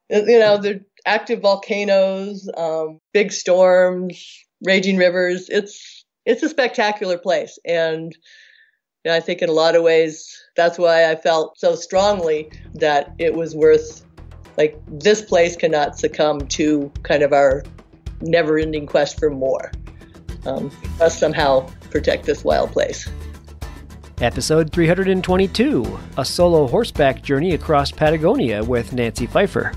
The active volcanoes, big storms, raging rivers. It's a spectacular place. And I think in a lot of ways, that's why I felt so strongly that it was worth, like, this place cannot succumb to kind of our never-ending quest for more. We must somehow protect this wild place. Episode 322, a solo horseback journey across Patagonia with Nancy Pfeiffer.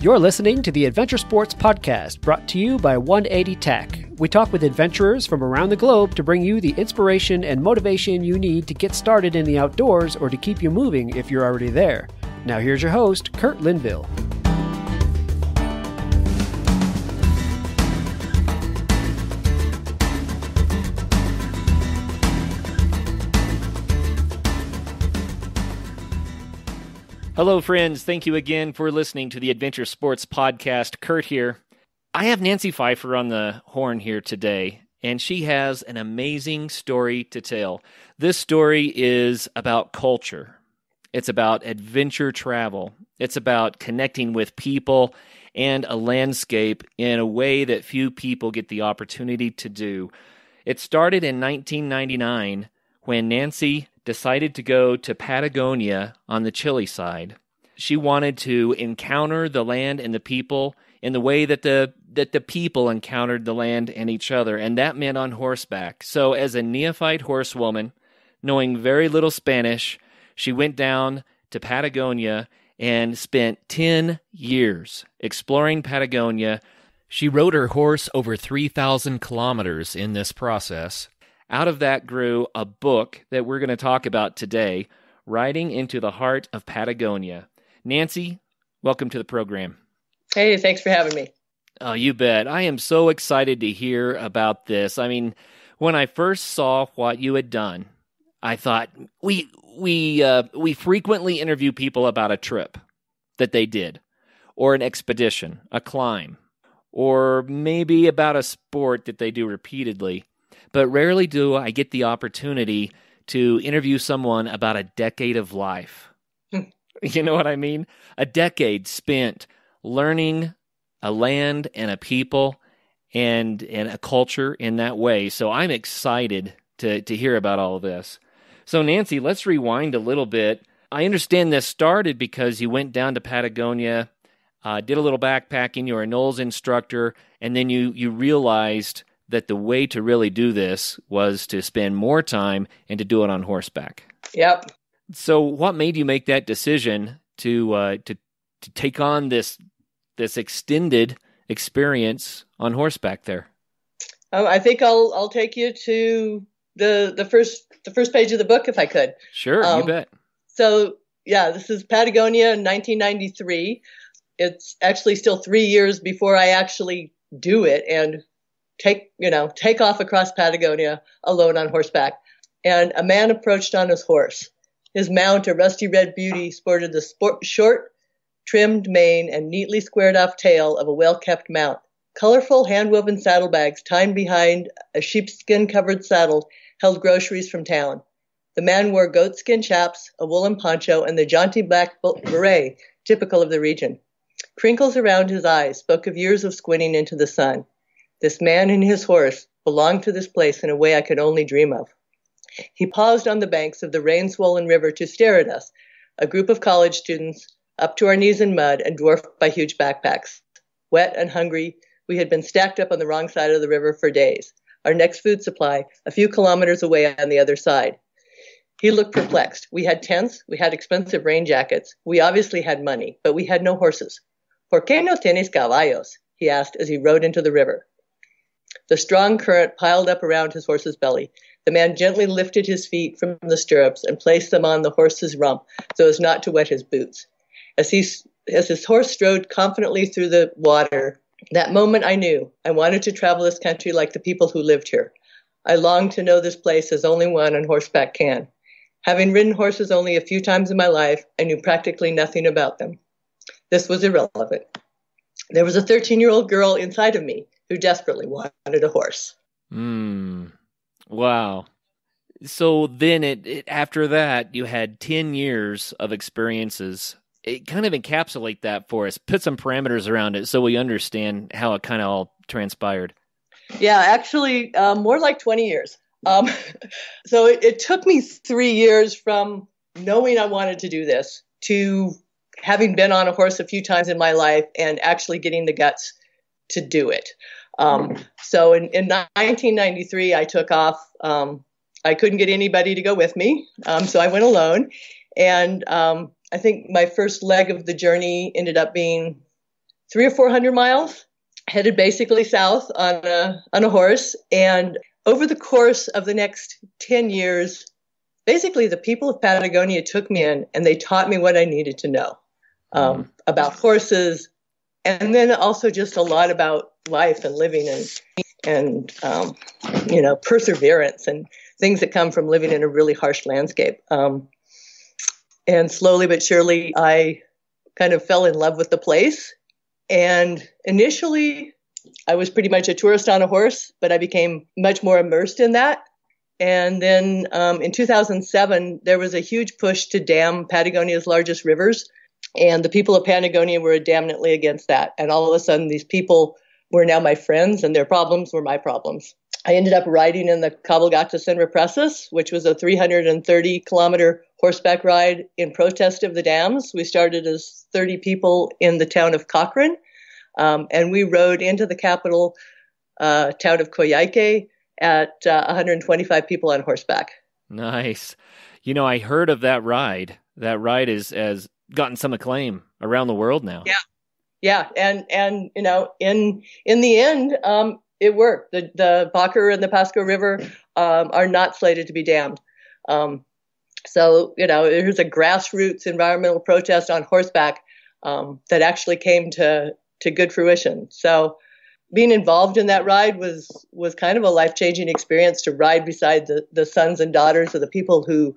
You're listening to the Adventure Sports Podcast, brought to you by 180 Tech. We talk with adventurers from around the globe to bring you the inspiration and motivation you need to get started in the outdoors or to keep you moving if you're already there. Now here's your host, Kurt Linville. Hello, friends. Thank you again for listening to the Adventure Sports Podcast. Kurt here. I have Nancy Pfeiffer on the horn here today, and she has an amazing story to tell. This story is about culture. It's about adventure travel. It's about connecting with people and a landscape in a way that few people get the opportunity to do. It started in 1999 when Nancy decided to go to Patagonia on the Chile side. She wanted to encounter the land and the people in the way that the people encountered the land and each other, and that meant on horseback. So as a neophyte horsewoman, knowing very little Spanish, she went down to Patagonia and spent 10 years exploring Patagonia. She rode her horse over 3,000 kilometers in this process. Out of that grew a book that we're going to talk about today, Riding into the Heart of Patagonia. Nancy, welcome to the program. Hey, thanks for having me. Oh, you bet. I am so excited to hear about this. I mean, when I first saw what you had done, I thought we frequently interview people about a trip that they did, or an expedition, a climb, or maybe about a sport that they do repeatedly. But rarely do I get the opportunity to interview someone about a decade of life. You know what I mean? A decade spent learning a land and a people and a culture in that way. So I'm excited to hear about all of this. So Nancy, let's rewind a little bit. I understand this started because you went down to Patagonia, did a little backpacking, you were a Knowles instructor, and then you realized that the way to really do this was to spend more time and to do it on horseback. Yep. So what made you make that decision to take on this extended experience on horseback there? I think I'll take you to the first page of the book if I could. Sure, you bet. So yeah, this is Patagonia in 1993. It's actually still 3 years before I actually do it and take off across Patagonia alone on horseback. And a man approached on his horse. His mount, a rusty red beauty, sported the short, trimmed mane and neatly squared-off tail of a well-kept mount. Colorful hand-woven saddlebags tied behind a sheepskin-covered saddle held groceries from town. The man wore goatskin chaps, a woolen poncho, and the jaunty black beret typical of the region. Crinkles around his eyes spoke of years of squinting into the sun. This man and his horse belonged to this place in a way I could only dream of. He paused on the banks of the rain-swollen river to stare at us, a group of college students, up to our knees in mud and dwarfed by huge backpacks. Wet and hungry, we had been stacked up on the wrong side of the river for days, our next food supply a few kilometers away on the other side. He looked perplexed. We had tents, we had expensive rain jackets, we obviously had money, but we had no horses. ¿Por qué no tienes caballos? He asked as he rode into the river. The strong current piled up around his horse's belly. The man gently lifted his feet from the stirrups and placed them on the horse's rump so as not to wet his boots. As his horse strode confidently through the water, that moment I knew I wanted to travel this country like the people who lived here. I longed to know this place as only one on horseback can. Having ridden horses only a few times in my life, I knew practically nothing about them. This was irrelevant. There was a 13-year-old girl inside of me who desperately wanted a horse. Wow. So then after that, you had 10 years of experiences. kind of encapsulate that for us. Put some parameters around it so we understand how it kind of all transpired. Yeah, actually, more like 20 years. So it took me 3 years from knowing I wanted to do this to having been on a horse a few times in my life and actually getting the guts to do it. So in 1993, I took off. I couldn't get anybody to go with me, so I went alone. And I think my first leg of the journey ended up being 300 or 400 miles, headed basically south on a horse. And over the course of the next 10 years, basically the people of Patagonia took me in and they taught me what I needed to know about horses, and then also just a lot about life and living and perseverance and things that come from living in a really harsh landscape. And slowly but surely, I kind of fell in love with the place. And initially, I was pretty much a tourist on a horse, but I became much more immersed in that. And then in 2007, there was a huge push to dam Patagonia's largest rivers. And the people of Patagonia were adamantly against that. And all of a sudden, these people were now my friends, and their problems were my problems. I ended up riding in the Cabalgata Sin Represas, which was a 330-kilometer horseback ride in protest of the dams. We started as 30 people in the town of Cochrane, and we rode into the capital town of Coyhaique at 125 people on horseback. Nice. You know, I heard of that ride. That ride has gotten some acclaim around the world now. Yeah, and you know, in the end, it worked. The Bacher and the Pasco River are not slated to be dammed. So, you know, there's a grassroots environmental protest on horseback that actually came to good fruition. So being involved in that ride was kind of a life-changing experience, to ride beside the sons and daughters of the people who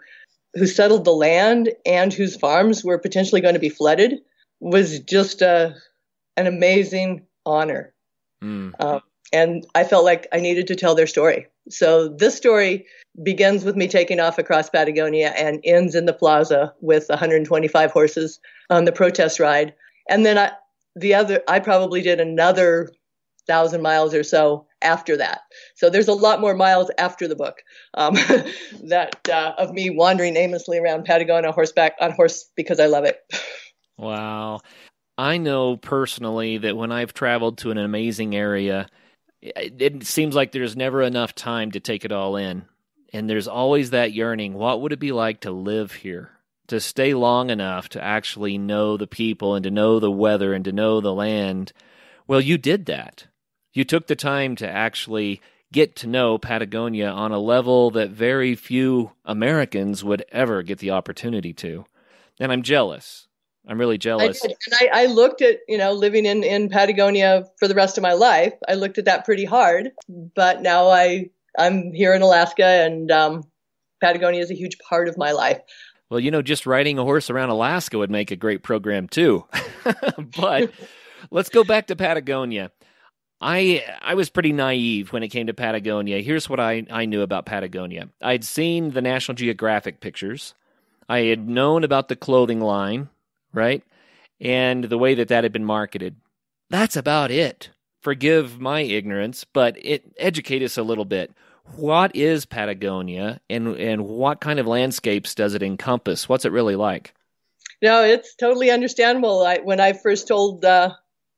settled the land and whose farms were potentially going to be flooded. Was just an amazing honor. And I felt like I needed to tell their story. So this story begins with me taking off across Patagonia and ends in the plaza with 125 horses on the protest ride. And then I probably did another 1,000 miles or so after that. So there's a lot more miles after the book of me wandering aimlessly around Patagonia on horse because I love it. Wow. I know personally that when I've traveled to an amazing area, it seems like there's never enough time to take it all in. And there's always that yearning. What would it be like to live here? To stay long enough to actually know the people and to know the weather and to know the land? Well, you did that. You took the time to actually get to know Patagonia on a level that very few Americans would ever get the opportunity to. And I'm jealous. I'm really jealous. I did. And I looked at, you know, living in Patagonia for the rest of my life. I looked at that pretty hard, but now I'm here in Alaska, and Patagonia is a huge part of my life. Well, you know, just riding a horse around Alaska would make a great program too. But let's go back to Patagonia. I was pretty naive when it came to Patagonia. Here's what I knew about Patagonia. I'd seen the National Geographic pictures. I had known about the clothing line, right? And the way that had been marketed. That's about it. Forgive my ignorance, but educate us a little bit. What is Patagonia, and what kind of landscapes does it encompass? What's it really like? No, it's totally understandable. When I first told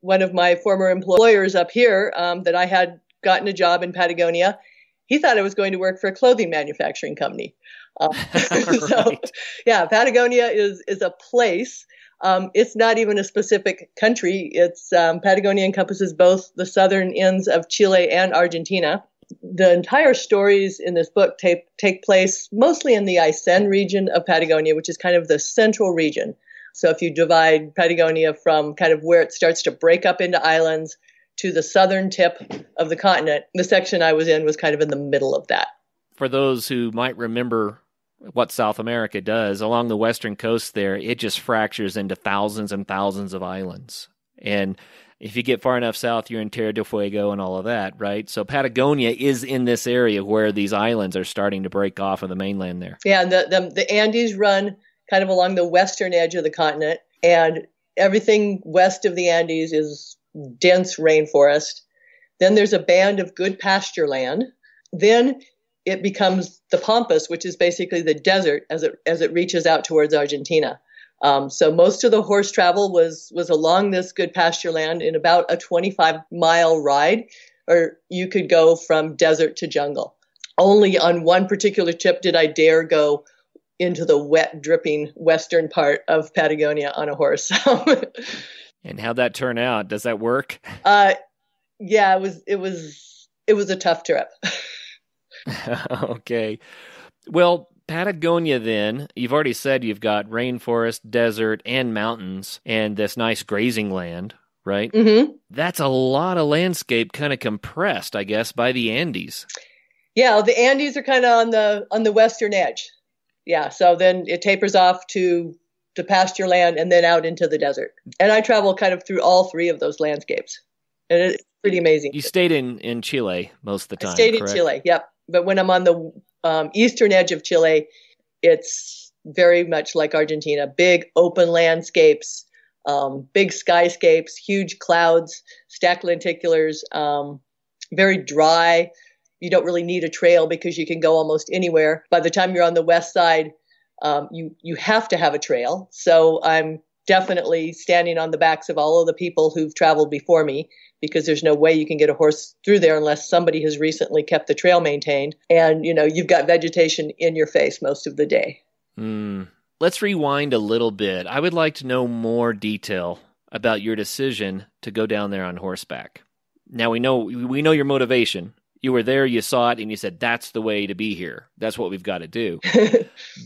one of my former employers up here that I had gotten a job in Patagonia, he thought I was going to work for a clothing manufacturing company. So, yeah, Patagonia is a place. It's not even a specific country. Patagonia encompasses both the southern ends of Chile and Argentina. The entire stories in this book take place mostly in the Aysén region of Patagonia, which is kind of the central region. So if you divide Patagonia from kind of where it starts to break up into islands to the southern tip of the continent, the section I was in was kind of in the middle of that. For those who might remember what South America does, along the western coast there, it just fractures into thousands and thousands of islands. And if you get far enough south, you're in Tierra del Fuego and all of that, right? So Patagonia is in this area where these islands are starting to break off of the mainland there. Yeah, and the Andes run kind of along the western edge of the continent, and everything west of the Andes is dense rainforest. Then there's a band of good pasture land. Then it becomes the Pampas, which is basically the desert as it reaches out towards Argentina. So most of the horse travel was along this good pasture land in about a 25-mile ride, or you could go from desert to jungle. Only on one particular trip did I dare go into the wet, dripping western part of Patagonia on a horse. And how'd that turn out? Does that work? Yeah, it was a tough trip. Okay. Well, Patagonia then, you've already said you've got rainforest, desert, and mountains, and this nice grazing land, right? Mm-hmm. That's a lot of landscape kind of compressed, I guess, by the Andes. Yeah, the Andes are kind of on the western edge. Yeah, so then it tapers off to the pasture land and then out into the desert. And I travel kind of through all three of those landscapes. And it's pretty amazing. You stayed in Chile most of the time, I stayed correct? in Chile, yep. But when I'm on the eastern edge of Chile, it's very much like Argentina. Big open landscapes, big skyscapes, huge clouds, stacked lenticulars, very dry. You don't really need a trail because you can go almost anywhere. By the time you're on the west side, you have to have a trail. So I'm definitely standing on the backs of all of the people who've traveled before me, because there's no way you can get a horse through there unless somebody has recently kept the trail maintained. And, you've got vegetation in your face most of the day. Let's rewind a little bit. I would like to know more detail about your decision to go down there on horseback. Now, we know your motivation. You were there, you saw it, and you said, that's the way to be here. That's what we've got to do.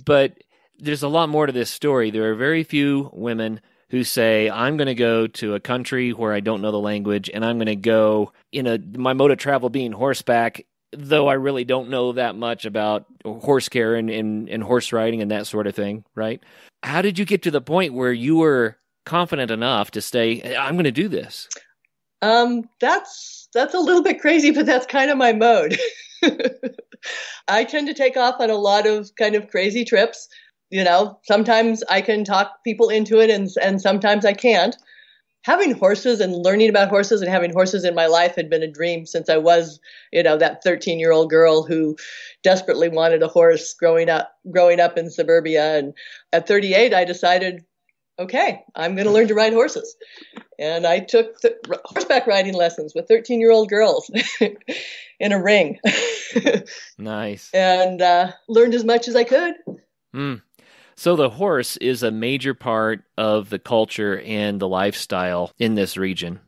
But there's a lot more to this story. There are very few women who say, I'm going to go to a country where I don't know the language, and I'm going to go, my mode of travel being horseback, though I really don't know that much about horse care and horse riding and that sort of thing, right? How did you get to the point where you were confident enough to say, I'm going to do this? That's a little bit crazy, but that's kind of my mode. I tend to take off on a lot of kind of crazy trips. Sometimes I can talk people into it and sometimes I can't. Having horses and learning about horses and having horses in my life had been a dream since I was, that 13-year-old girl who desperately wanted a horse growing up in suburbia. And at 38, I decided, okay, I'm going to learn to ride horses. And I took horseback riding lessons with 13-year-old girls in a ring. Nice. And learned as much as I could. So the horse is a major part of the culture and the lifestyle in this region.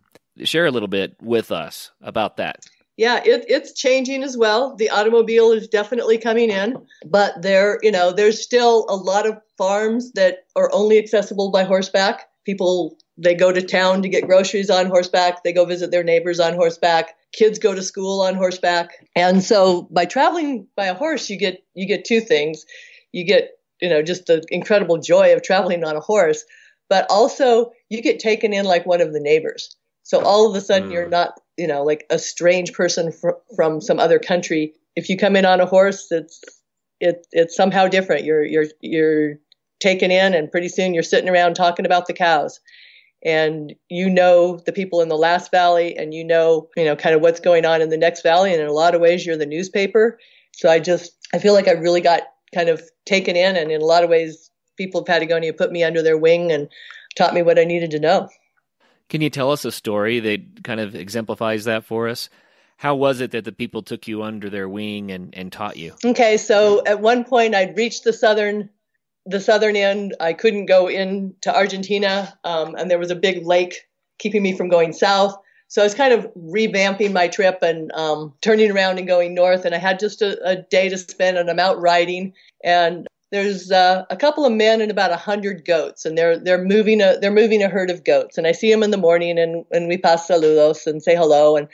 Share a little bit with us about that. Yeah, it's changing as well. The automobile is definitely coming in, but there's still a lot of farms that are only accessible by horseback. People, they go to town to get groceries on horseback. They go visit their neighbors on horseback. Kids go to school on horseback. And so by traveling by a horse, you get two things. You get, just the incredible joy of traveling on a horse, but also you get taken in like one of the neighbors. So all of a sudden you're not, like a strange person from some other country. If you come in on a horse, it's somehow different. You're taken in, and pretty soon you're sitting around talking about the cows, and the people in the last valley, and kind of what's going on in the next valley. And in a lot of ways, you're the newspaper. So I feel like I really got kind of taken in, and in a lot of ways, people of Patagonia put me under their wing and taught me what I needed to know. Can you tell us a story that kind of exemplifies that for us? How was it that the people took you under their wing and taught you? Okay, so at one point I'd reached the southern end. I couldn't go into Argentina, and there was a big lake keeping me from going south. So I was kind of revamping my trip and turning around and going north. And I had just a day to spend, and I'm out riding. And there's a couple of men and about 100 goats, and they're moving a herd of goats. And I see them in the morning, and we pass saludos and say hello. And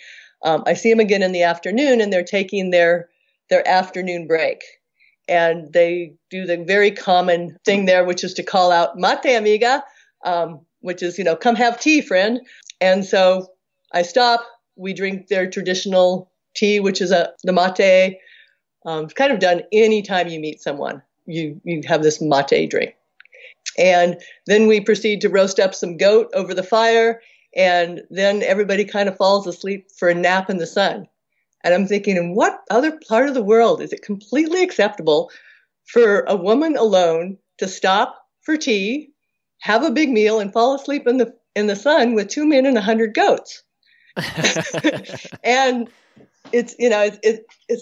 I see them again in the afternoon, and they're taking their afternoon break. And they do the very common thing there, which is to call out "mate, amiga," which is, come have tea, friend. And so I stop. We drink their traditional tea, which is the mate. It's kind of done any time you meet someone. You have this mate drink. And then we proceed to roast up some goat over the fire. And then everybody kind of falls asleep for a nap in the sun. And I'm thinking, in what other part of the world is it completely acceptable for a woman alone to stop for tea, have a big meal, and fall asleep in the sun with 2 men and 100 goats? And it's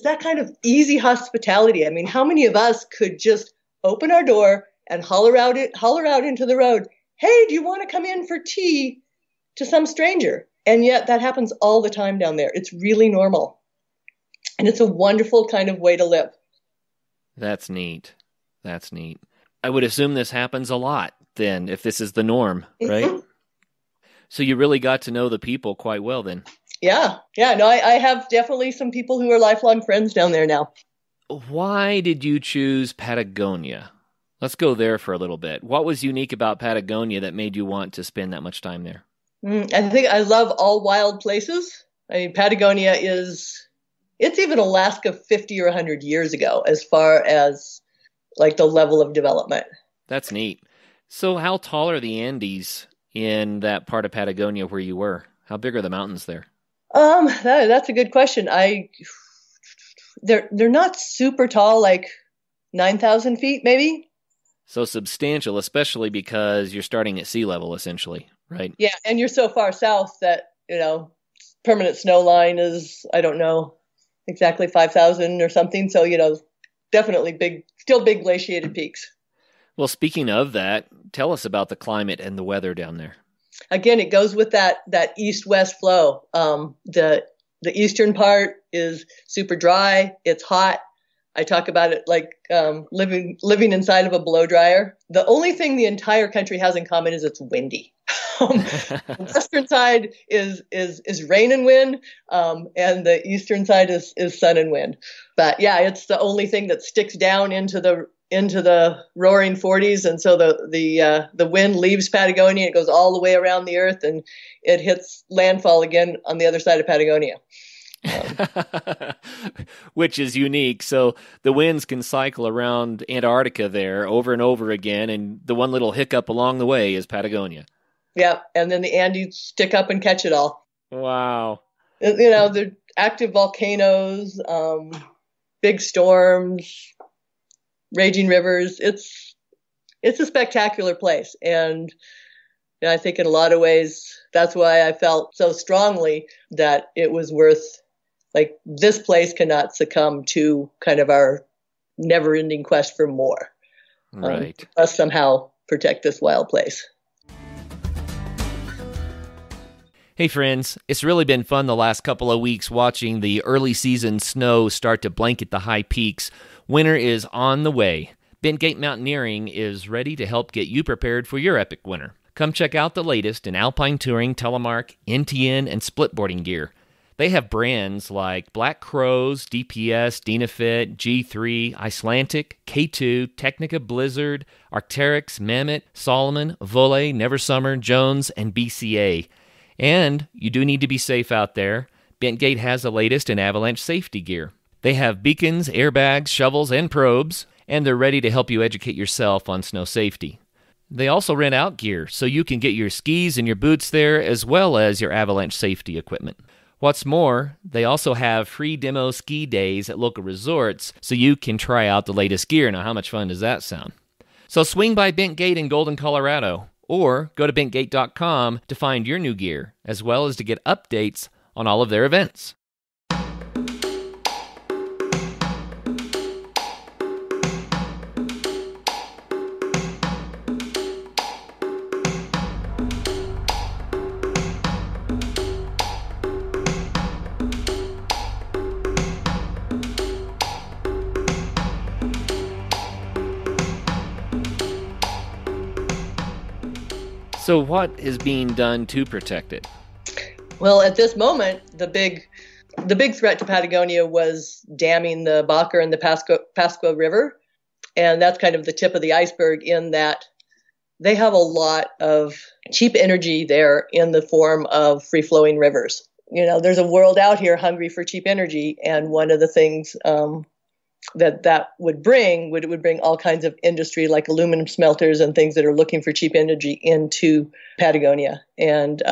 that kind of easy hospitality. I mean, how many of us could just open our door and holler out into the road, "Hey, do you want to come in for tea?" to some stranger? And yet that happens all the time down there. It's really normal. And it's a wonderful kind of way to live. That's neat. That's neat. I would assume this happens a lot then, if this is the norm, right? Mm-hmm. So you really got to know the people quite well then. Yeah. No, I have definitely some people who are lifelong friends down there now. Why did you choose Patagonia? Let's go there for a little bit. What was unique about Patagonia that made you want to spend that much time there? I think I love all wild places. I mean, Patagonia it's even Alaska 50 or 100 years ago as far as like the level of development. That's neat. So how tall are the Andes in that part of Patagonia where you were? How big are the mountains there? That's a good question. They're not super tall, like 9,000 feet maybe. So substantial, especially because you're starting at sea level, essentially, right? Yeah, and you're so far south that, permanent snow line is, I don't know, exactly 5,000 or something. So, definitely still big glaciated peaks. Well, speaking of that, tell us about the climate and the weather down there. Again, it goes with that east-west flow. The eastern part is super dry. It's hot. I talk about it like living inside of a blow dryer. The only thing the entire country has in common is it's windy. The western side is rain and wind, and the eastern side is sun and wind. But yeah, it's the only thing that sticks down into the roaring 40s, and so the wind leaves Patagonia, it goes all the way around the earth, and it hits landfall again on the other side of Patagonia. Which is unique. So the winds can cycle around Antarctica there over and over again, and the one little hiccup along the way is Patagonia. Yeah, and then the Andes stick up and catch it all. Wow. They're active volcanoes, big storms, raging rivers. It's a spectacular place, and I think in a lot of ways that's why I felt so strongly that it was worth. Like, this place cannot succumb to kind of our never-ending quest for more. Right. Must somehow protect this wild place. Hey friends, it's really been fun the last couple of weeks watching the early season snow start to blanket the high peaks. Winter is on the way. Bentgate Mountaineering is ready to help get you prepared for your epic winter. Come check out the latest in alpine touring, telemark, NTN, and splitboarding gear. They have brands like Black Crows, DPS, Dynafit, G3, Icelantic, K2, Technica Blizzard, Arc'teryx, Mammoth, Solomon, Volley, Neversummer, Jones, and BCA. And you do need to be safe out there. Bentgate has the latest in avalanche safety gear. They have beacons, airbags, shovels, and probes, and they're ready to help you educate yourself on snow safety. They also rent out gear, so you can get your skis and your boots there, as well as your avalanche safety equipment. What's more, they also have free demo ski days at local resorts, so you can try out the latest gear. Now, how much fun does that sound? So swing by Bentgate in Golden, Colorado, or go to bentgate.com to find your new gear, as well as to get updates on all of their events. So what is being done to protect it? Well, at this moment, the big threat to Patagonia was damming the Bacher and the Pasco River. And that's kind of the tip of the iceberg in that they have a lot of cheap energy there in the form of free-flowing rivers. There's a world out here hungry for cheap energy. And one of the things that would bring all kinds of industry like aluminum smelters and things that are looking for cheap energy into Patagonia. And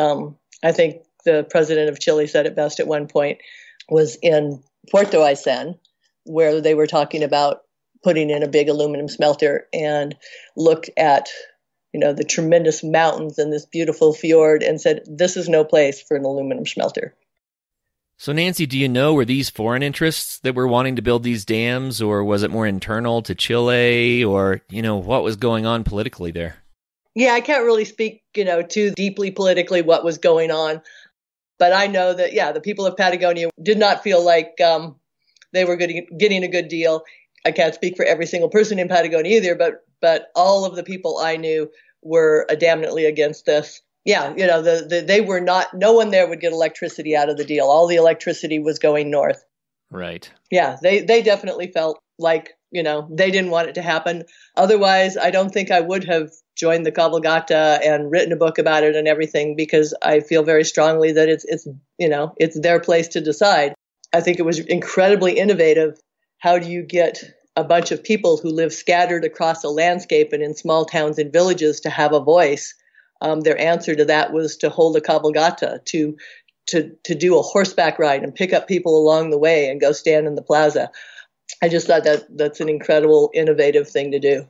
I think the president of Chile said it best at one point, was in Puerto Aysén, where they were talking about putting in a big aluminum smelter, and looked at, the tremendous mountains and this beautiful fjord and said, this is no place for an aluminum smelter. So Nancy, do you know, were these foreign interests that were wanting to build these dams, or was it more internal to Chile, or, what was going on politically there? Yeah, I can't really speak, too deeply politically what was going on. But I know that, the people of Patagonia did not feel like they were getting a good deal. I can't speak for every single person in Patagonia either, but all of the people I knew were adamantly against this. Yeah, they were not, no one there would get electricity out of the deal. All the electricity was going north. Right. Yeah, they definitely felt like, they didn't want it to happen. Otherwise, I don't think I would have joined the Cabalgata and written a book about it and everything, because I feel very strongly that it's their place to decide. I think it was incredibly innovative. How do you get a bunch of people who live scattered across a landscape and in small towns and villages to have a voice? Their answer to that was to hold a cabalgata, to do a horseback ride and pick up people along the way and go stand in the plaza. I just thought that's an incredible, innovative thing to do.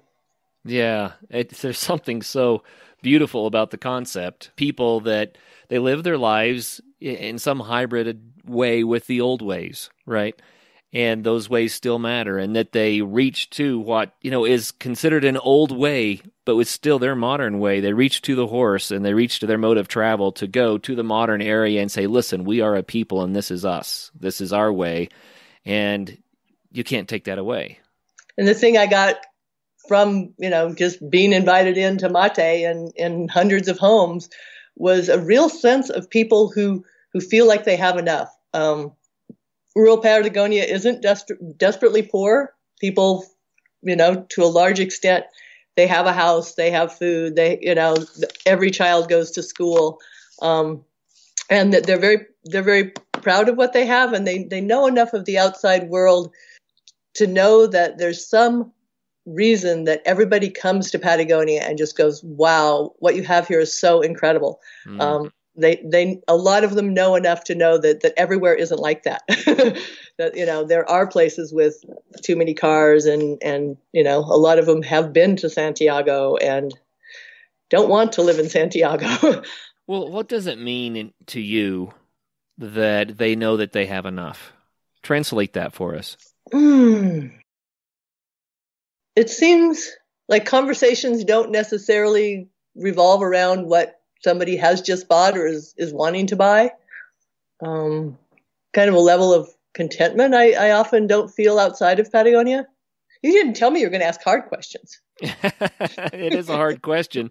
Yeah, there's something so beautiful about the concept. People that they live their lives in some hybrid way with the old ways, right? And those ways still matter, and that they reach to what, is considered an old way, but was still their modern way. They reach to the horse, and they reach to their mode of travel to go to the modern area and say, listen, we are a people, and this is us. This is our way, and you can't take that away. And the thing I got from, just being invited into mate in hundreds of homes was a real sense of people who feel like they have enough. Rural Patagonia isn't desperately poor. People, to a large extent, they have a house, they have food, every child goes to school, and that they're very proud of what they have, and they know enough of the outside world to know that there's some reason that everybody comes to Patagonia and just goes, wow, what you have here is so incredible. A lot of them know enough to know that everywhere isn't like that. That, there are places with too many cars and a lot of them have been to Santiago and don't want to live in Santiago. Well, what does it mean to you that they know that they have enough? Translate that for us. It seems like conversations don't necessarily revolve around what somebody has just bought or is wanting to buy. Kind of a level of contentment I often don't feel outside of Patagonia. You didn't tell me you were going to ask hard questions. It is a hard question.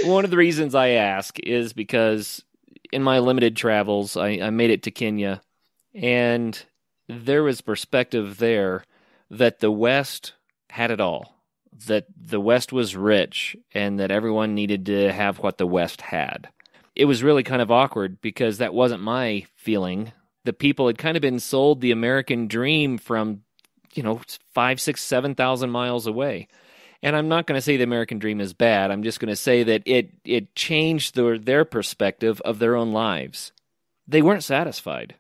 One of the reasons I ask is because in my limited travels, I made it to Kenya, and there was perspective there that the West had it all, that the West was rich, and that everyone needed to have what the West had. It was really kind of awkward because that wasn't my feeling. The people had kind of been sold the American dream from, 5, 6, 7,000 miles away. And I'm not going to say the American dream is bad. I'm just going to say that it changed their perspective of their own lives. They weren't satisfied.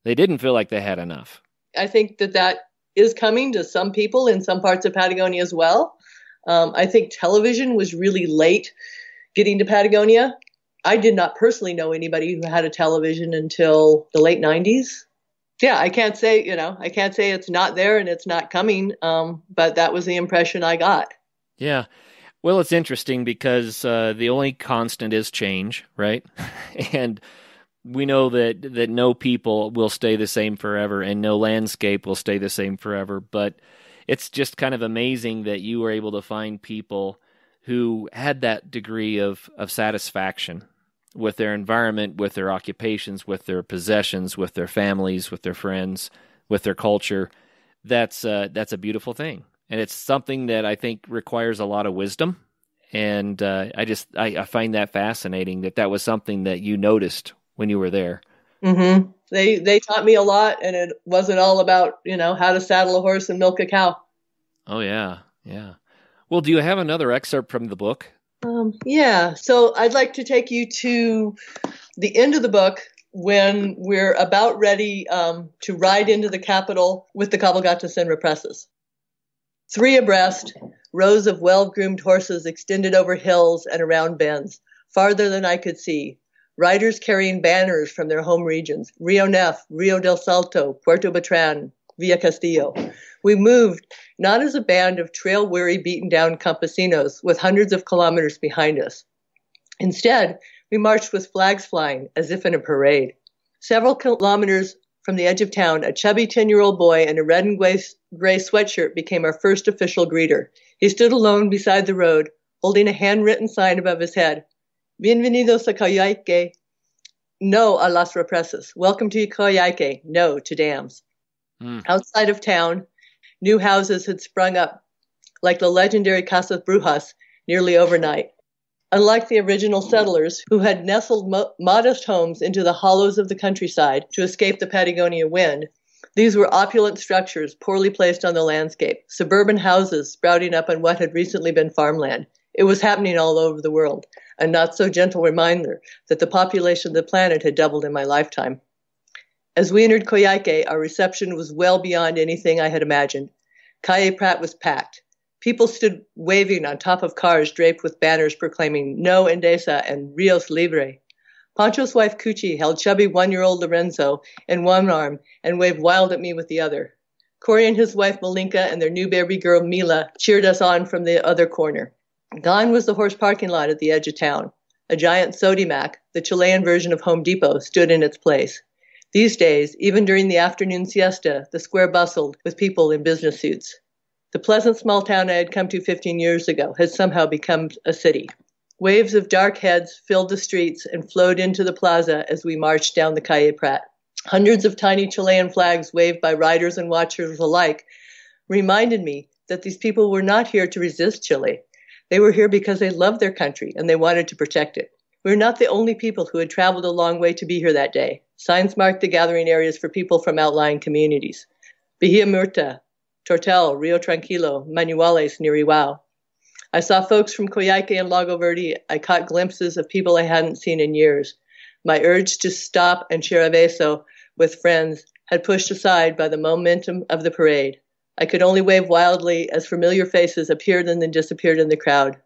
They didn't feel like they had enough. I think that is coming to some people in some parts of Patagonia as well. I think television was really late getting to Patagonia. I did not personally know anybody who had a television until the late 90s. Yeah, I can't say it's not there and it's not coming, but that was the impression I got. Yeah. Well, it's interesting because the only constant is change, right? And we know that no people will stay the same forever and no landscape will stay the same forever. But it's just kind of amazing that you were able to find people who had that degree of satisfaction with their environment, with their occupations, with their possessions, with their families, with their friends, with their culture. That's a beautiful thing. And it's something that I think requires a lot of wisdom. And I find that fascinating that was something that you noticed when you were there. Mm-hmm. They taught me a lot, and it wasn't all about, how to saddle a horse and milk a cow. Oh, yeah. Yeah. Well, do you have another excerpt from the book? Yeah. So I'd like to take you to the end of the book when we're about ready to ride into the capital with the cabalgatas and represses. 3 abreast, rows of well-groomed horses extended over hills and around bends, farther than I could see. Riders carrying banners from their home regions, Rio Nef, Rio del Salto, Puerto Beltran, Villa Castillo. We moved not as a band of trail-weary, beaten-down campesinos with hundreds of kilometers behind us. Instead, we marched with flags flying, as if in a parade. Several kilometers from the edge of town, a chubby 10-year-old boy in a red and gray sweatshirt became our first official greeter. He stood alone beside the road, holding a handwritten sign above his head. Bienvenidos a Coyhaique. No a las represas. Welcome to Coyhaique. No to dams. Outside of town, new houses had sprung up, like the legendary Casas Brujas, nearly overnight. Unlike the original settlers, who had nestled modest homes into the hollows of the countryside to escape the Patagonia wind, these were opulent structures poorly placed on the landscape, suburban houses sprouting up on what had recently been farmland. It was happening all over the world, a not-so-gentle reminder that the population of the planet had doubled in my lifetime. As we entered Coyhaique, our reception was well beyond anything I had imagined. Calle Prat was packed. People stood waving on top of cars draped with banners proclaiming No Endesa and Rios Libre. Pancho's wife Cuchi held chubby 1-year-old Lorenzo in one arm and waved wild at me with the other. Corey and his wife Malinka and their new baby girl Mila cheered us on from the other corner. Gone was the horse parking lot at the edge of town. A giant Sodimac, the Chilean version of Home Depot, stood in its place. These days, even during the afternoon siesta, the square bustled with people in business suits. The pleasant small town I had come to 15 years ago had somehow become a city. Waves of dark heads filled the streets and flowed into the plaza as we marched down the Calle Prat. Hundreds of tiny Chilean flags waved by riders and watchers alike reminded me that these people were not here to resist Chile. They were here because they loved their country and they wanted to protect it. We were not the only people who had traveled a long way to be here that day. Signs marked the gathering areas for people from outlying communities. Bahia Murta, Tortel, Rio Tranquilo, Manuales near Iwao. I saw folks from Coyhaique and Lago Verde. I caught glimpses of people I hadn't seen in years. My urge to stop and share a beso with friends had pushed aside by the momentum of the parade. I could only wave wildly as familiar faces appeared and then disappeared in the crowd.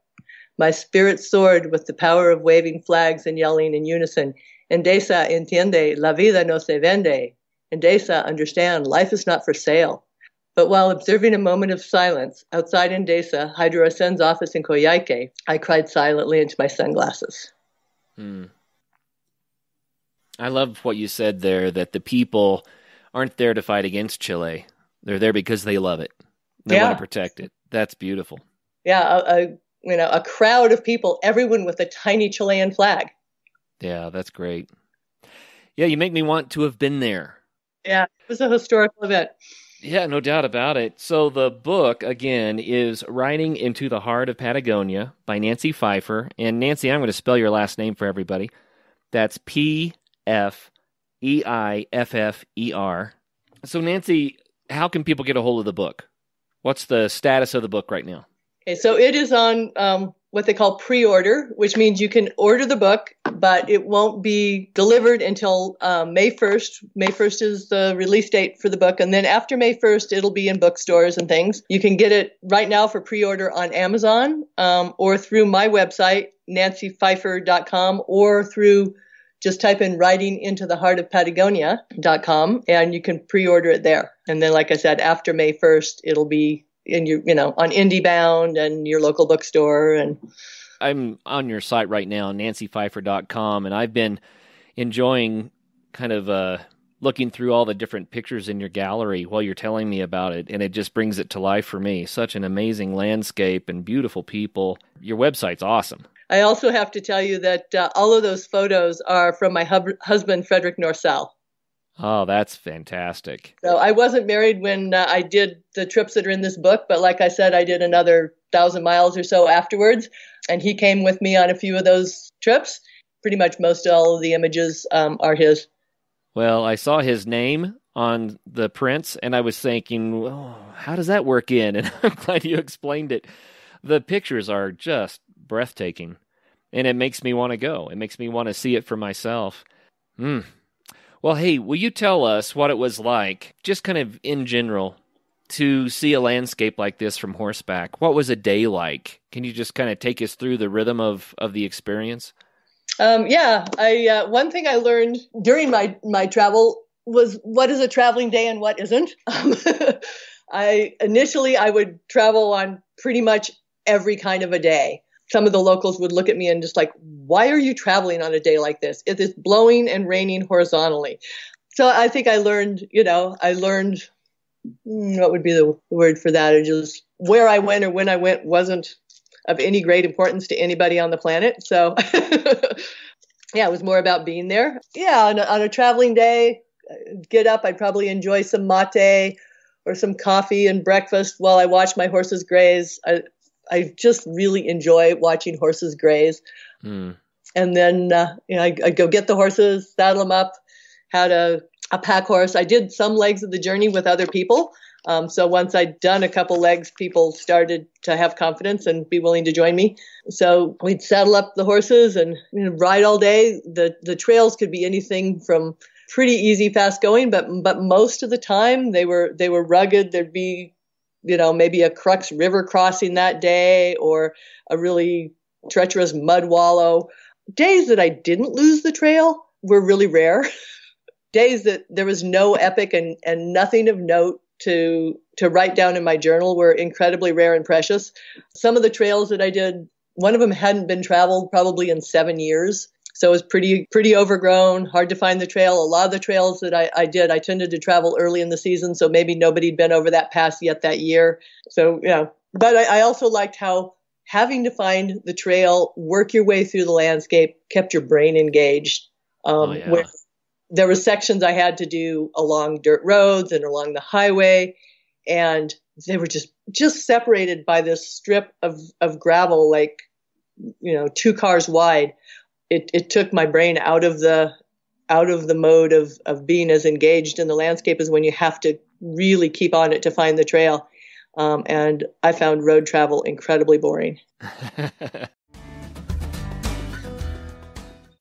My spirit soared with the power of waving flags and yelling in unison, Endesa entiende, la vida no se vende. Endesa, understand, life is not for sale. But while observing a moment of silence outside Endesa, Hydro Asen's office in Coyhaique, I cried silently into my sunglasses. I love what you said there, that the people aren't there to fight against Chile. They're there because they love it. They want to protect it. That's beautiful. Yeah, a crowd of people, everyone with a tiny Chilean flag. Yeah, that's great. Yeah, you make me want to have been there. Yeah, it was a historical event. Yeah, no doubt about it. So the book, again, is Riding into the Heart of Patagonia by Nancy Pfeiffer. And Nancy, I'm going to spell your last name for everybody. That's Pfeiffer. So Nancy, how can people get a hold of the book? What's the status of the book right now? Okay, so it is on what they call pre-order, which means you can order the book, but it won't be delivered until May 1st. May 1st is the release date for the book. And then after May 1st, it'll be in bookstores and things. You can get it right now for pre-order on Amazon or through my website, nancypfeiffer.com, or through just type in Riding into the Heart of Patagonia.com, and you can pre-order it there. And then, like I said, after May 1st, it'll be in your, on IndieBound and your local bookstore. And I'm on your site right now, nancypfeiffer.com, and I've been enjoying kind of looking through all the different pictures in your gallery while you're telling me about it, and it just brings it to life for me. Such an amazing landscape and beautiful people. Your website's awesome. I also have to tell you that all of those photos are from my husband, Frederick Norsell. Oh, that's fantastic. So I wasn't married when I did the trips that are in this book, but like I said, I did another 1,000 miles or so afterwards, and he came with me on a few of those trips. Pretty much most all of the images are his. Well, I saw his name on the prints, and I was thinking, well, how does that work in? And I'm glad you explained it. The pictures are just breathtaking, and it makes me want to go. It makes me want to see it for myself. Well, hey, will you tell us what it was like, just kind of in general, to see a landscape like this from horseback? What was a day like? Can you just kind of take us through the rhythm of the experience? One thing I learned during my travel was what is a traveling day and what isn't. I would travel on pretty much every kind of a day. Some of the locals would look at me and just like, why are you traveling on a day like this? It is blowing and raining horizontally. So I think I learned what would be the word for that? It just where I went or when I went wasn't of any great importance to anybody on the planet. So yeah, it was more about being there. Yeah, on a traveling day, get up, I'd probably enjoy some mate or some coffee and breakfast while I watch my horses graze. I just really enjoy watching horses graze. And then I'd go get the horses, saddle them up, had a pack horse. I did some legs of the journey with other people. So once I'd done a couple legs, people started to have confidence and be willing to join me. So we'd saddle up the horses and ride all day. The trails could be anything from pretty easy, fast going, but most of the time they were rugged. There'd be maybe a crux river crossing that day or a really treacherous mud wallow. Days that I didn't lose the trail were really rare. Days that there was no epic and nothing of note to write down in my journal were incredibly rare and precious. Some of the trails that I did, one of them hadn't been traveled probably in 7 years. So it was pretty overgrown, hard to find the trail. A lot of the trails that I did, I tended to travel early in the season, so maybe nobody had been over that pass yet that year. So, but I also liked how having to find the trail, work your way through the landscape, kept your brain engaged. Where there were sections I had to do along dirt roads and along the highway, and they were just separated by this strip of gravel, like, 2 cars wide. It took my brain out of the mode of being as engaged in the landscape as when you have to really keep on it to find the trail. And I found road travel incredibly boring.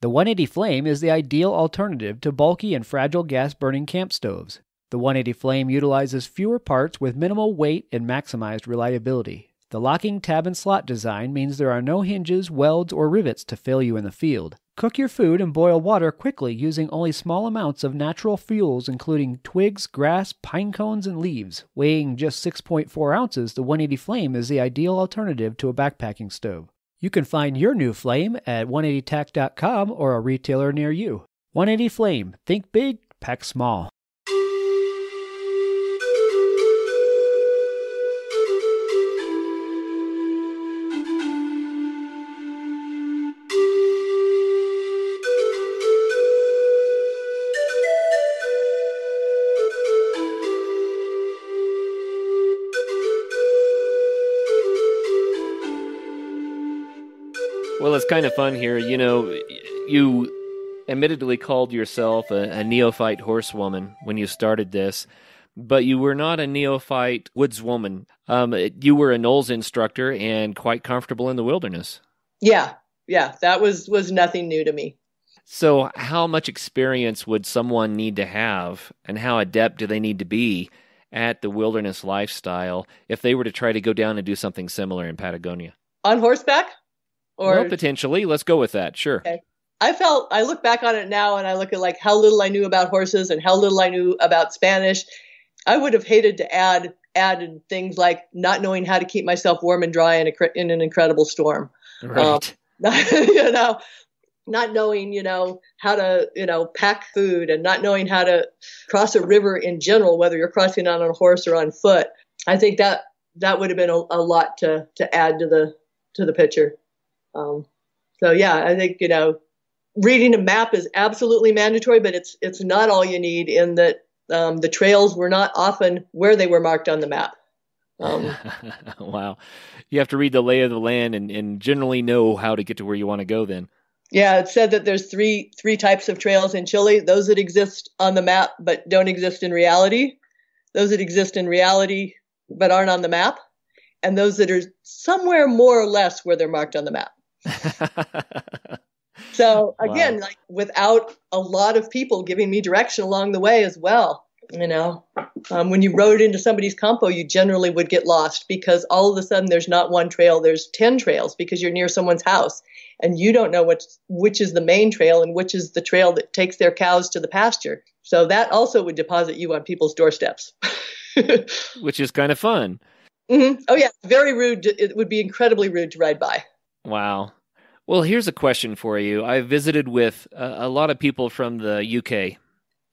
The 180 Flame is the ideal alternative to bulky and fragile gas-burning camp stoves. The 180 Flame utilizes fewer parts with minimal weight and maximized reliability. The locking tab and slot design means there are no hinges, welds, or rivets to fail you in the field. Cook your food and boil water quickly using only small amounts of natural fuels including twigs, grass, pine cones, and leaves. Weighing just 6.4 ounces, the 180 Flame is the ideal alternative to a backpacking stove. You can find your new Flame at 180tac.com or a retailer near you. 180 Flame. Think big, pack small. Well, it's kind of fun here. You admittedly called yourself a neophyte horsewoman when you started this, but you were not a neophyte woodswoman. You were a Knowles instructor and quite comfortable in the wilderness. Yeah, that was nothing new to me. So how much experience would someone need to have, and how adept do they need to be at the wilderness lifestyle if they were to try to go down and do something similar in Patagonia? On horseback? Well, potentially. Let's go with that. Sure. Okay. I look back on it now and I look at like how little I knew about horses and how little I knew about Spanish. I would have hated to add things like not knowing how to keep myself warm and dry in an incredible storm. Right. Not knowing, how to, pack food and not knowing how to cross a river in general, whether you're crossing on a horse or on foot. I think that would have been a lot to add to the picture. So yeah, I think, reading a map is absolutely mandatory, but it's not all you need in that, the trails were not often where they were marked on the map. Wow. You have to read the lay of the land and generally know how to get to where you want to go then. Yeah, it said that there's three types of trails in Chile: those that exist on the map but don't exist in reality, those that exist in reality but aren't on the map, and those that are somewhere more or less where they're marked on the map. So again, Wow. like without a lot of people giving me direction along the way as well, when you rode into somebody's campo, you generally would get lost because all of a sudden there's not one trail, there's 10 trails because you're near someone's house and you don't know which is the main trail and which is the trail that takes their cows to the pasture. So that also would deposit you on people's doorsteps. Which is kind of fun. Mm-hmm. Oh yeah, very rude. It would be incredibly rude to ride by. Wow. Well, here's a question for you. I visited with a lot of people from the UK,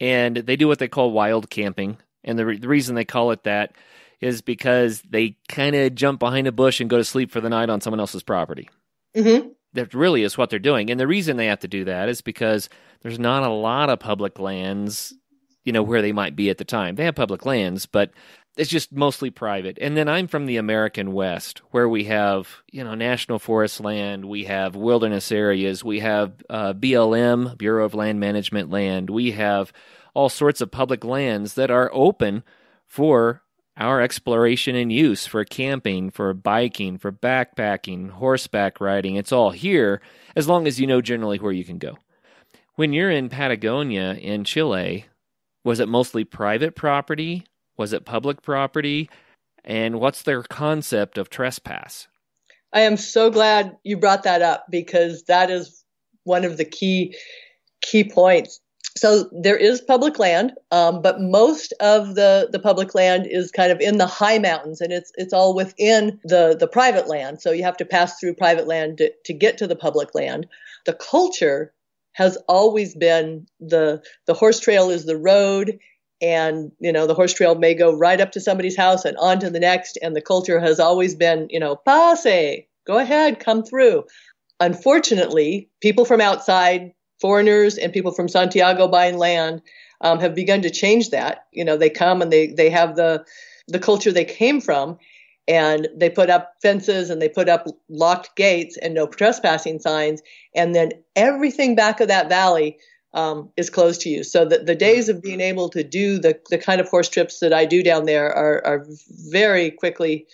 and they do what they call wild camping. And the reason they call it that is because they kind of jump behind a bush and go to sleep for the night on someone else's property. Mm-hmm. That really is what they're doing. And the reason they have to do that is because there's not a lot of public lands, where they might be at the time. They have public lands, but it's just mostly private. And then I'm from the American West, where we have, national forest land, we have wilderness areas, we have BLM, Bureau of Land Management land, we have all sorts of public lands that are open for our exploration and use, for camping, for biking, for backpacking, horseback riding. It's all here, as long as you know generally where you can go. When you're in Patagonia in Chile, was it mostly private property? Was it public property? And what's their concept of trespass? I am so glad you brought that up because that is one of the key points. So there is public land, but most of the public land is kind of in the high mountains, and it's all within the private land. So you have to pass through private land to get to the public land. The culture has always been the horse trail is the road. And, the horse trail may go right up to somebody's house and on to the next. And the culture has always been, pase, go ahead, come through. Unfortunately, people from outside, foreigners and people from Santiago buying land have begun to change that. They come and they have the culture they came from, and they put up fences and they put up locked gates and no trespassing signs. And then everything back of that valley is closed to you. So the days of being able to do the kind of horse trips that I do down there are very quickly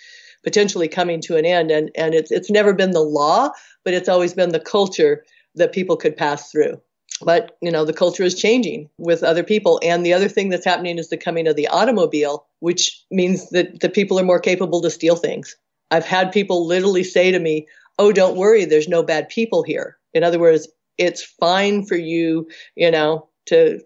potentially coming to an end. And it's never been the law, but it's always been the culture that people could pass through. But, the culture is changing with other people. And the other thing that's happening is the coming of the automobile, which means that the people are more capable to steal things. I've had people literally say to me, "Oh, don't worry, there's no bad people here." In other words, it's fine for you, to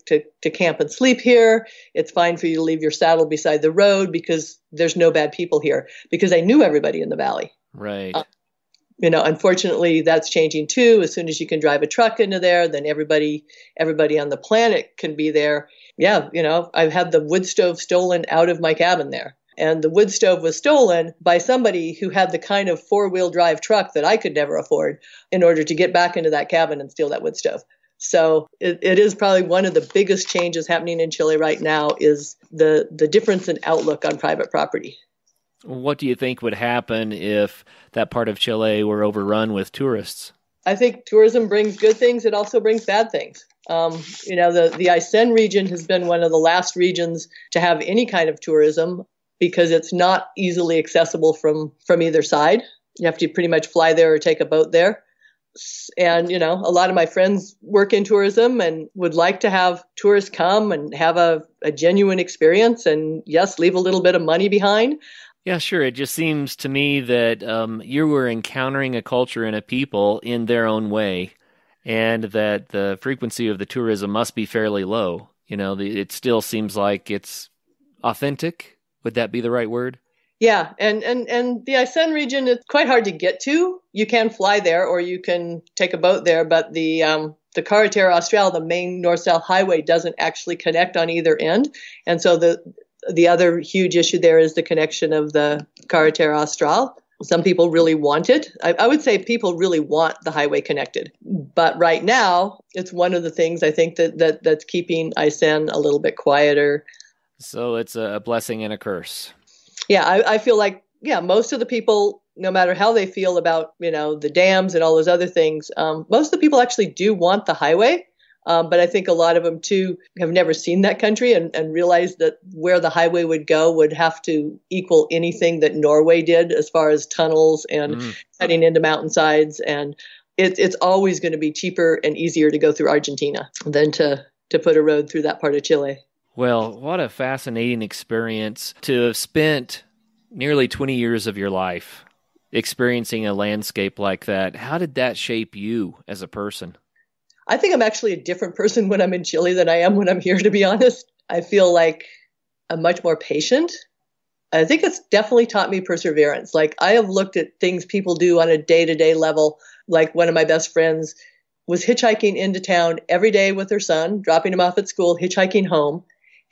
camp and sleep here. It's fine for you to leave your saddle beside the road because there's no bad people here. Because I knew everybody in the valley. Right. Unfortunately, that's changing too. As soon as you can drive a truck into there, then everybody on the planet can be there. Yeah, I've had the wood stove stolen out of my cabin there. And the wood stove was stolen by somebody who had the kind of four-wheel drive truck that I could never afford in order to get back into that cabin and steal that wood stove. So it is probably one of the biggest changes happening in Chile right now is the difference in outlook on private property. What do you think would happen if that part of Chile were overrun with tourists? I think tourism brings good things. It also brings bad things. The Aysén region has been one of the last regions to have any kind of tourism because it's not easily accessible from either side. You have to pretty much fly there or take a boat there. And, a lot of my friends work in tourism and would like to have tourists come and have a genuine experience and, yes, leave a little bit of money behind. Yeah, sure. It just seems to me that you were encountering a culture and a people in their own way, and that the frequency of the tourism must be fairly low. It still seems like it's authentic. Would that be the right word? Yeah, and the Aysén region is quite hard to get to. You can fly there or you can take a boat there, but the Carretera Austral, the main north-south highway, doesn't actually connect on either end. And so the other huge issue there is the connection of the Carretera Austral. Some people really want it. I would say people really want the highway connected. But right now, it's one of the things I think that's keeping Aysén a little bit quieter. So it's a blessing and a curse. Yeah, I feel like, most of the people no matter how they feel about, the dams and all those other things, most of the people actually do want the highway. But I think a lot of them, too, have never seen that country and realize that where the highway would go would have to equal anything that Norway did as far as tunnels and cutting into mountainsides. And it's always going to be cheaper and easier to go through Argentina than to put a road through that part of Chile. Well, what a fascinating experience to have spent nearly 20 years of your life experiencing a landscape like that. How did that shape you as a person? I think I'm actually a different person when I'm in Chile than I am when I'm here, to be honest. I feel like I'm much more patient. I think it's definitely taught me perseverance. Like, I have looked at things people do on a day-to-day level. Like, one of my best friends was hitchhiking into town every day with her son, dropping him off at school, hitchhiking home,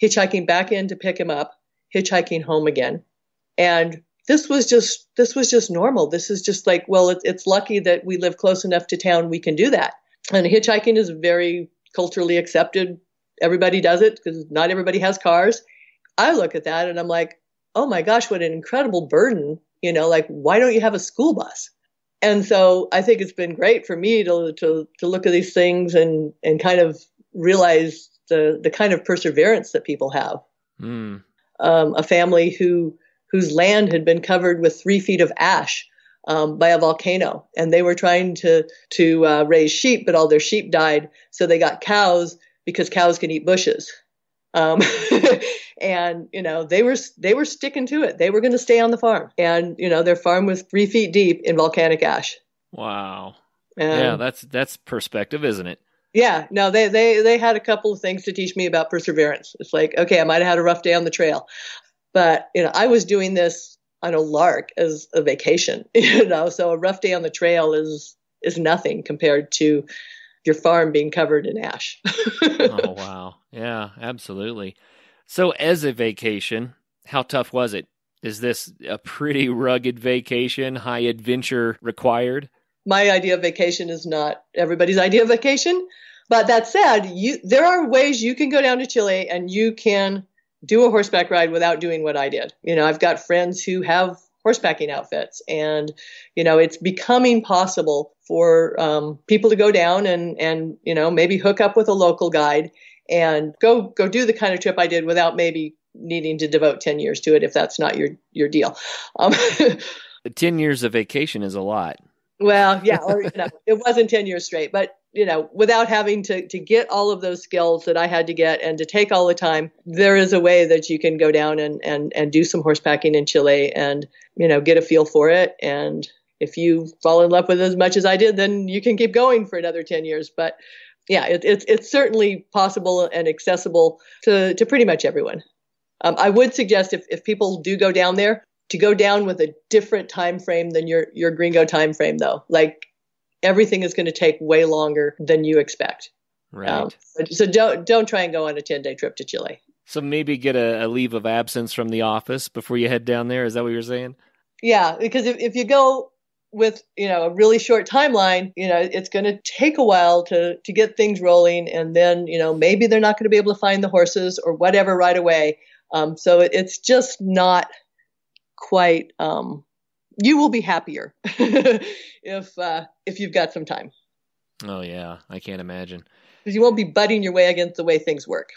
hitchhiking back in to pick him up, hitchhiking home again. And this was just normal. This is just like, well, it's lucky that we live close enough to town we can do that. And hitchhiking is very culturally accepted. Everybody does it because not everybody has cars. I look at that and I'm like, oh my gosh, what an incredible burden. Like, why don't you have a school bus? And so I think it's been great for me to look at these things and kind of realize the kind of perseverance that people have. A family whose land had been covered with 3 feet of ash by a volcano, and they were trying to raise sheep, but all their sheep died, so they got cows because cows can eat bushes. And they were sticking to it. They were going to stay on the farm, and their farm was 3 feet deep in volcanic ash. Wow. Yeah, that's perspective, isn't it? Yeah, no, they had a couple of things to teach me about perseverance. It's like, okay, I might have had a rough day on the trail, but I was doing this on a lark as a vacation, so a rough day on the trail is nothing compared to your farm being covered in ash. Oh, wow. Yeah, absolutely. So as a vacation, how tough was it? Is this a pretty rugged vacation, high adventure required? My idea of vacation is not everybody's idea of vacation. But that said, there are ways you can go down to Chile and you can do a horseback ride without doing what I did. I've got friends who have horsebacking outfits, and, it's becoming possible for people to go down and maybe hook up with a local guide and go do the kind of trip I did without maybe needing to devote 10 years to it, if that's not your deal. 10 years of vacation is a lot. Well, yeah, or, it wasn't 10 years straight, but, without having to get all of those skills that I had to get and to take all the time, there is a way that you can go down and do some horsebacking in Chile and, get a feel for it. And if you fall in love with it as much as I did, then you can keep going for another 10 years. But yeah, it's certainly possible and accessible to pretty much everyone. I would suggest if people do go down there, to go down with a different time frame than your gringo time frame, though. Like, everything is going to take way longer than you expect. Right. So don't try and go on a 10-day trip to Chile. So maybe get a leave of absence from the office before you head down there. Is that what you're saying? Yeah, because if you go with a really short timeline, it's going to take a while to get things rolling, and then maybe they're not going to be able to find the horses or whatever right away. So it's just not quite. You will be happier if you've got some time. Oh yeah, I can't imagine. Because you won't be butting your way against the way things work.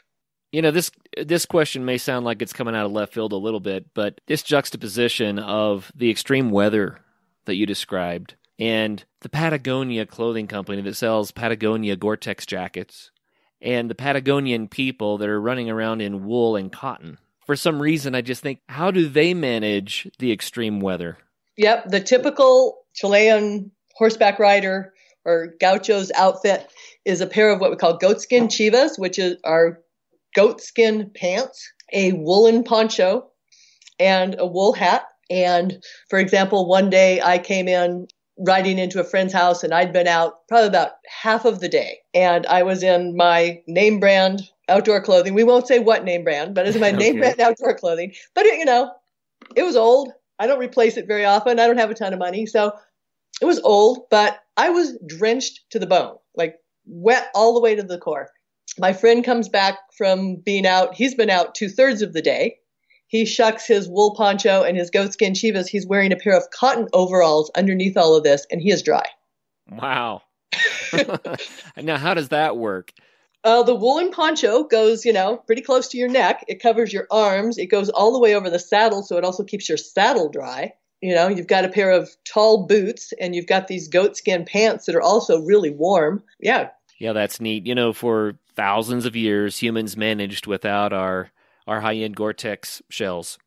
This question may sound like it's coming out of left field a little bit, but this juxtaposition of the extreme weather that you described and the Patagonia clothing company that sells Patagonia Gore-Tex jackets and the Patagonian people that are running around in wool and cotton. For some reason, I just think, how do they manage the extreme weather? Yep, the typical Chilean horseback rider or gaucho's outfit is a pair of what we call goatskin chivas, which are goatskin pants, a woolen poncho, and a wool hat. And for example, one day I came in riding into a friend's house, and I'd been out probably about half of the day. And I was in my name brand outdoor clothing. We won't say what name brand, but it's my name brand outdoor clothing. But it was old. I don't replace it very often. I don't have a ton of money. So it was old, but I was drenched to the bone, like wet all the way to the core. My friend comes back from being out. He's been out 2/3 of the day. he shucks his wool poncho and his goatskin chivas. He's wearing a pair of cotton overalls underneath all of this, and he is dry. Wow. Now, how does that work? The woolen poncho goes, pretty close to your neck. It covers your arms. It goes all the way over the saddle, so it also keeps your saddle dry. You've got a pair of tall boots, and you've got these goatskin pants that are also really warm. Yeah. Yeah, that's neat. For thousands of years, humans managed without our high-end Gore-Tex shells.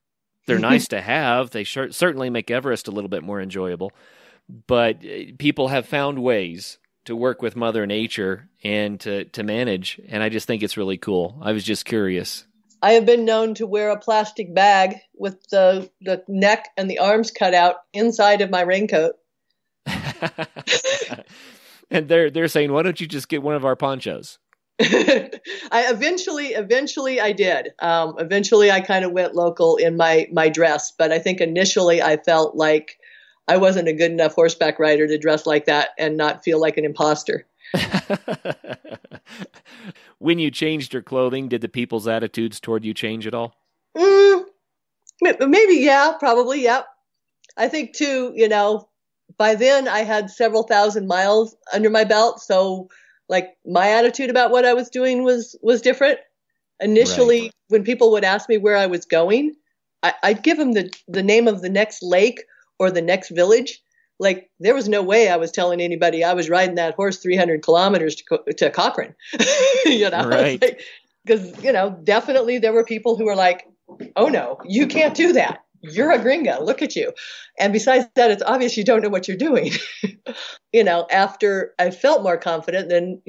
They're nice to have. They certainly make Everest a little bit more enjoyable. But people have found ways to work with Mother Nature and to manage, and I just think it's really cool. I was just curious. I have been known to wear a plastic bag with the neck and the arms cut out inside of my raincoat. And they're saying, why don't you just get one of our ponchos? Eventually I did. Eventually I kind of went local in my dress, but I think initially I felt like I wasn't a good enough horseback rider to dress like that and not feel like an imposter. When you changed your clothing, did the people's attitudes toward you change at all? Maybe, yeah, probably, yeah. I think too, by then I had several thousand miles under my belt, so like my attitude about what I was doing was different. Initially, right. When people would ask me where I was going, I'd give them the name of the next lake or the next village. Like, there was no way I was telling anybody I was riding that horse 300 kilometers to Cochrane, Right. Because, definitely there were people who were like, oh no, you can't do that. You're a gringa. Look at you. And besides that, it's obvious you don't know what you're doing. After I felt more confident, then,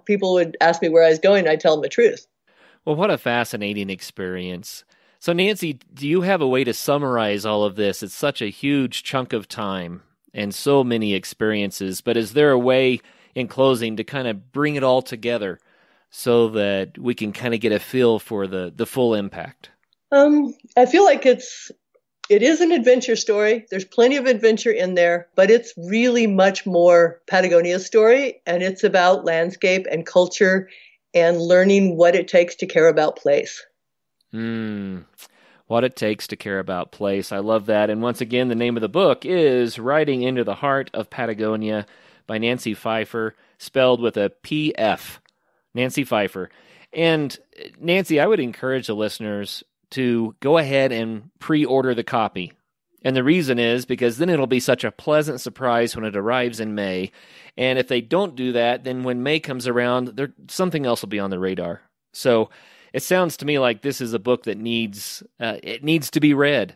people would ask me where I was going. I'd tell them the truth. Well, what a fascinating experience. So, Nancy, do you have a way to summarize all of this? It's such a huge chunk of time and so many experiences, but is there a way in closing to kind of bring it all together so that we can kind of get a feel for the full impact? I feel like it is an adventure story. There's plenty of adventure in there, but it's really much more Patagonia's story, and it's about landscape and culture and learning what it takes to care about place. What it takes to care about place. I love that. And once again, the name of the book is Riding into the Heart of Patagonia by Nancy Pfeiffer, spelled with a P-F. Nancy Pfeiffer. And Nancy, I would encourage the listeners to go ahead and pre-order the copy. And the reason is because then it'll be such a pleasant surprise when it arrives in May. And if they don't do that, then when May comes around, something else will be on the radar. So it sounds to me like this is a book that needs to be read,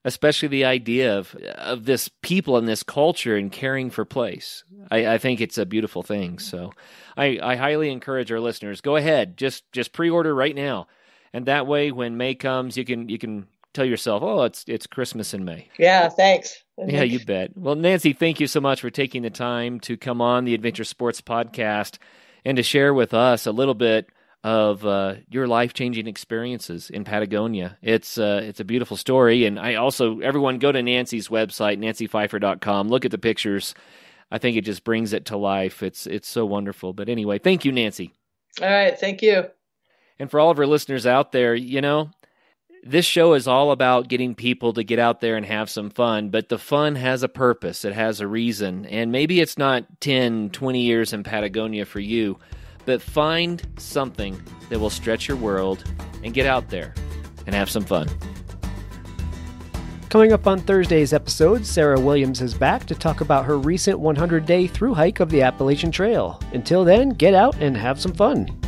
especially the idea of this people and this culture and caring for place. I think it's a beautiful thing. So I highly encourage our listeners, go ahead, just pre-order right now. And that way, when May comes, you can tell yourself, oh, it's Christmas in May. Yeah, thanks. Yeah, you bet. Well, Nancy, thank you so much for taking the time to come on the Adventure Sports Podcast and to share with us a little bit of your life-changing experiences in Patagonia. It's a beautiful story, and everyone go to Nancy's website, nancypfeiffer.com. Look at the pictures. I think it just brings it to life. It's so wonderful. But anyway, thank you, Nancy. All right, thank you. And for all of our listeners out there, this show is all about getting people to get out there and have some fun, but the fun has a purpose. It has a reason. And maybe it's not 10, 20 years in Patagonia for you, but find something that will stretch your world and get out there and have some fun. Coming up on Thursday's episode, Sarah Williams is back to talk about her recent 100-day thru hike of the Appalachian Trail. Until then, get out and have some fun.